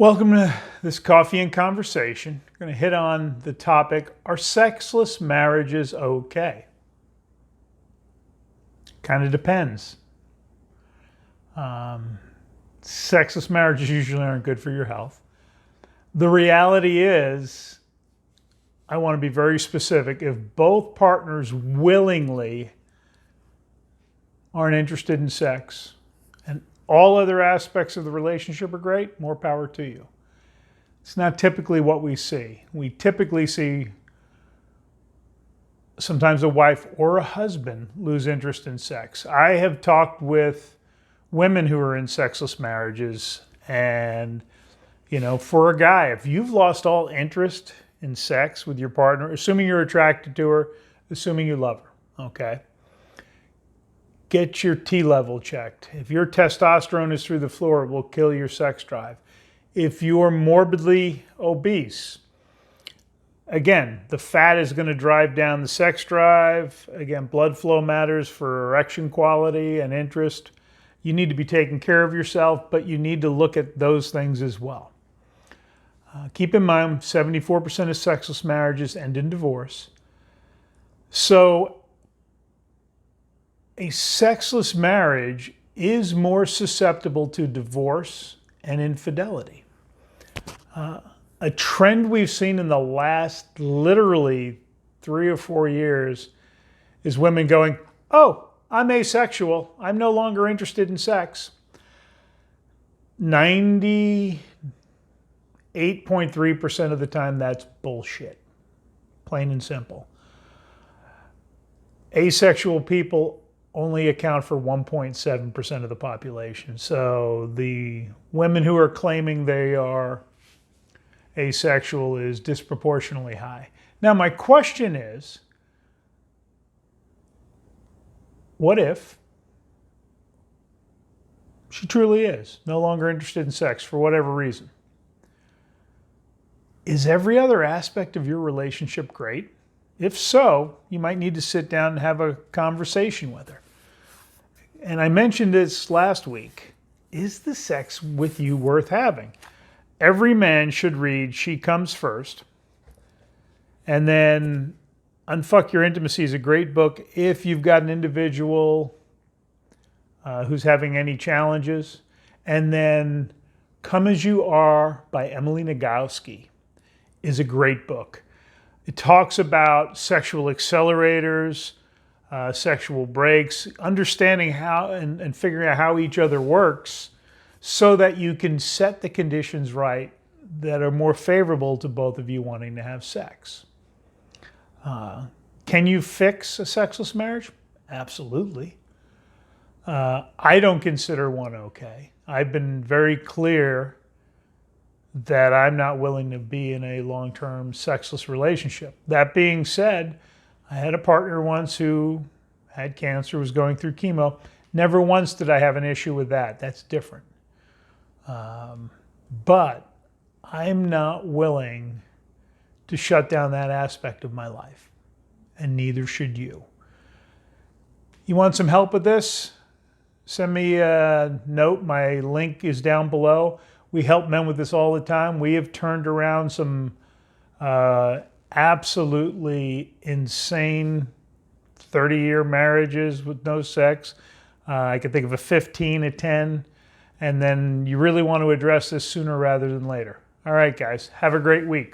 Welcome to this coffee and conversation. We're going to hit on the topic, are sexless marriages okay? Kind of depends. Sexless marriages usually aren't good for your health. The reality is, I want to be very specific, if both partners willingly aren't interested in sex, and all other aspects of the relationship are great, more power to you. It's not typically what we see. We typically see sometimes a wife or a husband lose interest in sex. I have talked with women who are in sexless marriages, and for a guy, if you've lost all interest in sex with your partner, assuming you're attracted to her, assuming you love her, okay? Get your T level checked. If your testosterone is through the floor, it will kill your sex drive. If you're morbidly obese, again, the fat is going to drive down the sex drive. Again, blood flow matters for erection quality and interest. You need to be taking care of yourself, but you need to look at those things as well. Keep in mind, 74% of sexless marriages end in divorce. So a sexless marriage is more susceptible to divorce and infidelity. A trend we've seen in the last literally 3 or 4 years is women going, "Oh, I'm asexual. I'm no longer interested in sex." 98.3% of the time, that's bullshit. Plain and simple. Asexual people only account for 1.7% of the population. So the women who are claiming they are asexual is disproportionately high. Now, my question is, what if she truly is no longer interested in sex for whatever reason? Is every other aspect of your relationship great? If so, you might need to sit down and have a conversation with her. And I mentioned this last week. Is the sex with you worth having? Every man should read She Comes First. And then Unfuck Your Intimacy is a great book if you've got an individual who's having any challenges. And then Come As You Are by Emily Nagoski is a great book. It talks about sexual accelerators, sexual breaks, understanding how and figuring out how each other works so that you can set the conditions right that are more favorable to both of you wanting to have sex. Can you fix a sexless marriage? Absolutely. I don't consider one okay. I've been very clear that I'm not willing to be in a long-term sexless relationship. That being said, I had a partner once who had cancer, was going through chemo. Never once did I have an issue with that. That's different. But I'm not willing to shut down that aspect of my life, and neither should you. You want some help with this? Send me a note. My link is down below. We help men with this all the time. We have turned around some absolutely insane 30-year marriages with no sex. I can think of a 15, a 10, and then you really want to address this sooner rather than later. All right, guys, have a great week.